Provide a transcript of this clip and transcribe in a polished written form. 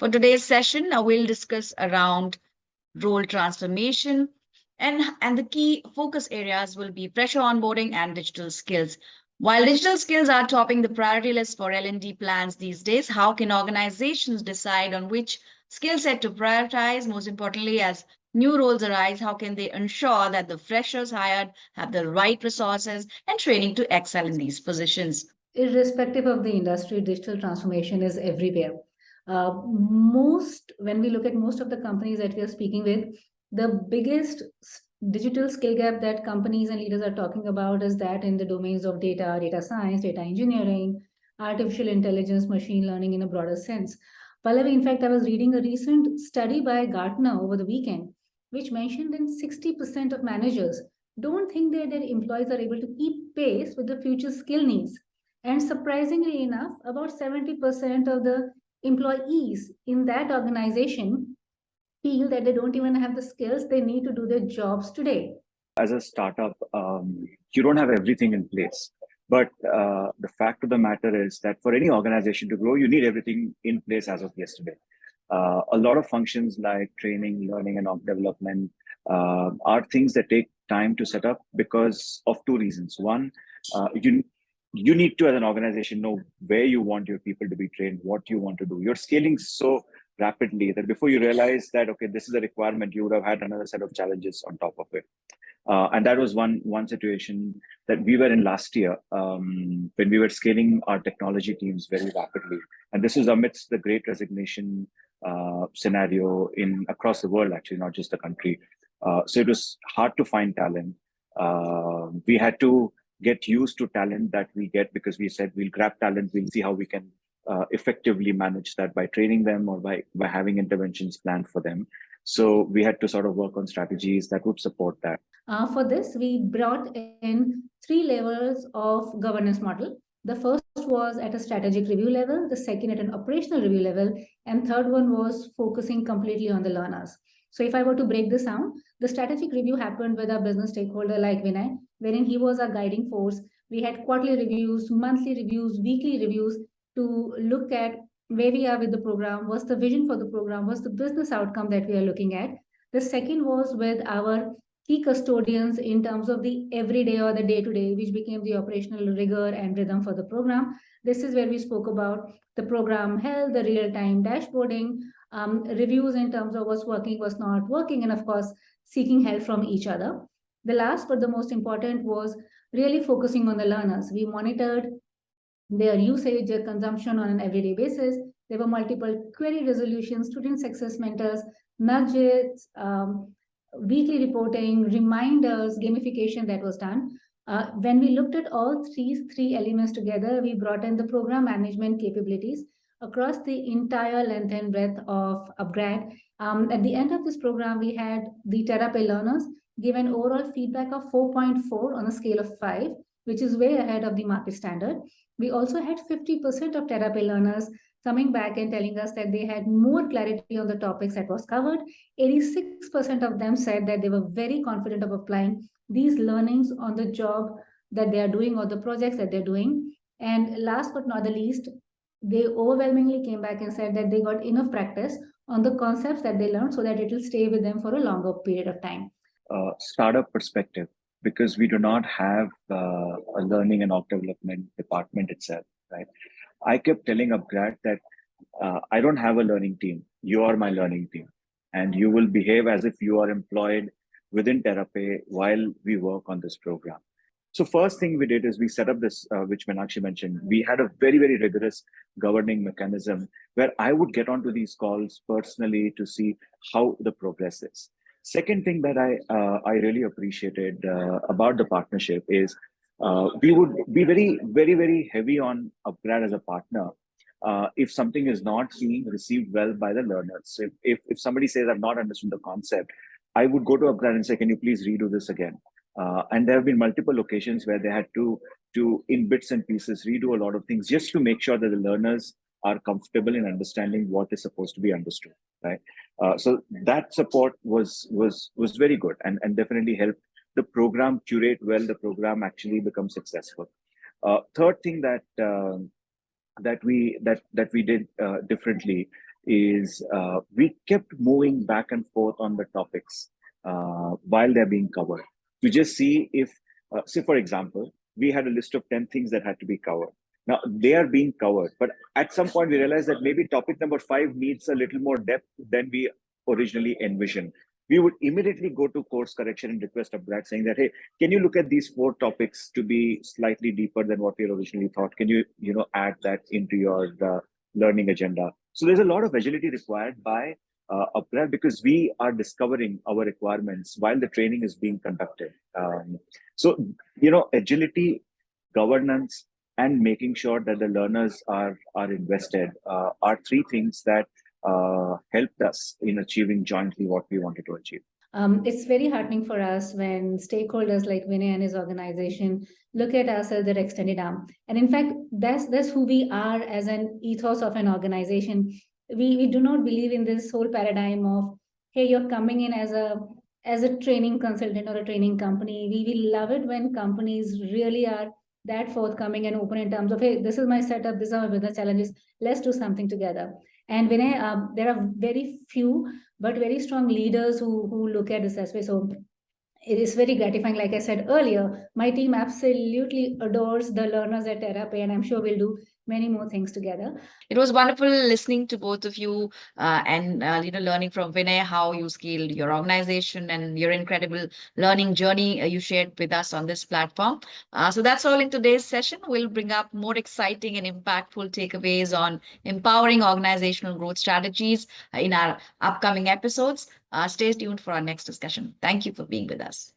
For today's session, we'll discuss around role transformation and the key focus areas will be fresher onboarding and digital skills. While digital skills are topping the priority list for L&D plans these days, how can organizations decide on which skill set to prioritize? Most importantly, as new roles arise, how can they ensure that the freshers hired have the right resources and training to excel in these positions? Irrespective of the industry, digital transformation is everywhere. When we look at most of the companies that we are speaking with, the biggest digital skill gap that companies and leaders are talking about is that in the domains of data, data science, data engineering, artificial intelligence, machine learning in a broader sense. Pallavi, in fact, I was reading a recent study by Gartner over the weekend, which mentioned that 60% of managers don't think that their employees are able to keep pace with the future skill needs. And surprisingly enough, about 70% of the employees in that organization feel that they don't even have the skills they need to do their jobs today. As a startup, you don't have everything in place. But the fact of the matter is that for any organization to grow, you need everything in place as of yesterday. A lot of functions like training, learning, and org development are things that take time to set up because of two reasons. One, you need to, as an organization, know where you want your people to be trained, what you want to do. You're scaling so rapidly that before you realize that, okay, this is a requirement, you would have had another set of challenges on top of it. And that was one situation that we were in last year when we were scaling our technology teams very rapidly. And this was amidst the great resignation scenario across the world, actually, not just the country. So it was hard to find talent. We had to get used to talent that we get because we said we'll grab talent, we'll see how we can effectively manage that by training them or by having interventions planned for them. So we had to sort of work on strategies that would support that. For this, we brought in three levels of governance model. The first was at a strategic review level, the second at an operational review level, and third one was focusing completely on the learners. So if I were to break this down, the strategic review happened with a business stakeholder like Vinay, wherein he was our guiding force. We had quarterly reviews, monthly reviews, weekly reviews to look at where we are with the program, what's the vision for the program, what's the business outcome that we are looking at. The second was with our key custodians in terms of the everyday or the day-to-day, which became the operational rigor and rhythm for the program. This is where we spoke about the program health, the real-time dashboarding, reviews in terms of what's working, what's not working, and of course, seeking help from each other. The last but the most important was really focusing on the learners. We monitored their usage, their consumption on an everyday basis. There were multiple query resolutions, student success mentors, nudges, weekly reporting, reminders, gamification that was done. When we looked at all three elements together, we brought in the program management capabilities across the entire length and breadth of upGrad. At the end of this program, we had the TerraPay learners give an overall feedback of 4.4 on a scale of 5, which is way ahead of the market standard. We also had 50% of TerraPay learners coming back and telling us that they had more clarity on the topics that was covered. 86% of them said that they were very confident of applying these learnings on the job that they are doing or the projects that they're doing. And last but not the least, they overwhelmingly came back and said that they got enough practice on the concepts that they learned so that it will stay with them for a longer period of time. Startup perspective, because we do not have a learning and org development department itself, right? I kept telling upGrad that I don't have a learning team. You are my learning team. And you will behave as if you are employed within TerraPay while we work on this program. So first thing we did is we set up this, which Minaxi mentioned. We had a very, very rigorous governing mechanism where I would get onto these calls personally to see how the progress is. Second thing that I really appreciated about the partnership is we would be very, very, very heavy on upGrad as a partner if something is not being received well by the learners. If somebody says, I've not understood the concept, I would go to upGrad and say, can you please redo this again? And there have been multiple occasions where they had to in bits and pieces, redo a lot of things just to make sure that the learners are comfortable in understanding what is supposed to be understood, right? So that support was very good and definitely helped the program curate well, the program actually become successful. Third thing that we did differently is we kept moving back and forth on the topics while they're being covered to just see if, say, for example, we had a list of 10 things that had to be covered. Now they are being covered, but at some point we realized that maybe topic number 5 needs a little more depth than we originally envisioned. We would immediately go to course correction and request upgrade saying that, hey, can you look at these 4 topics to be slightly deeper than what we originally thought? Can you, add that into your learning agenda? So there's a lot of agility required by upgrade because we are discovering our requirements while the training is being conducted. So, agility, governance, and making sure that the learners are invested are 3 things that helped us in achieving jointly what we wanted to achieve. It's very heartening for us when stakeholders like Vinay and his organization look at us as their extended arm. And in fact, that's who we are as an ethos of an organization. We do not believe in this whole paradigm of, hey, you're coming in as a training consultant or a training company. We love it when companies really are that forthcoming and open in terms of, hey, this is my setup, these are my business challenges, let's do something together. And Vinay, there are very few but very strong leaders who look at this as way. So it is very gratifying. Like I said earlier, my team absolutely adores the learners at TerraPay, and I'm sure we'll do many more things together. It was wonderful listening to both of you and learning from Vinay how you scaled your organization and your incredible learning journey you shared with us on this platform. So that's all in today's session. We'll bring up more exciting and impactful takeaways on empowering organizational growth strategies in our upcoming episodes. Stay tuned for our next discussion. Thank you for being with us.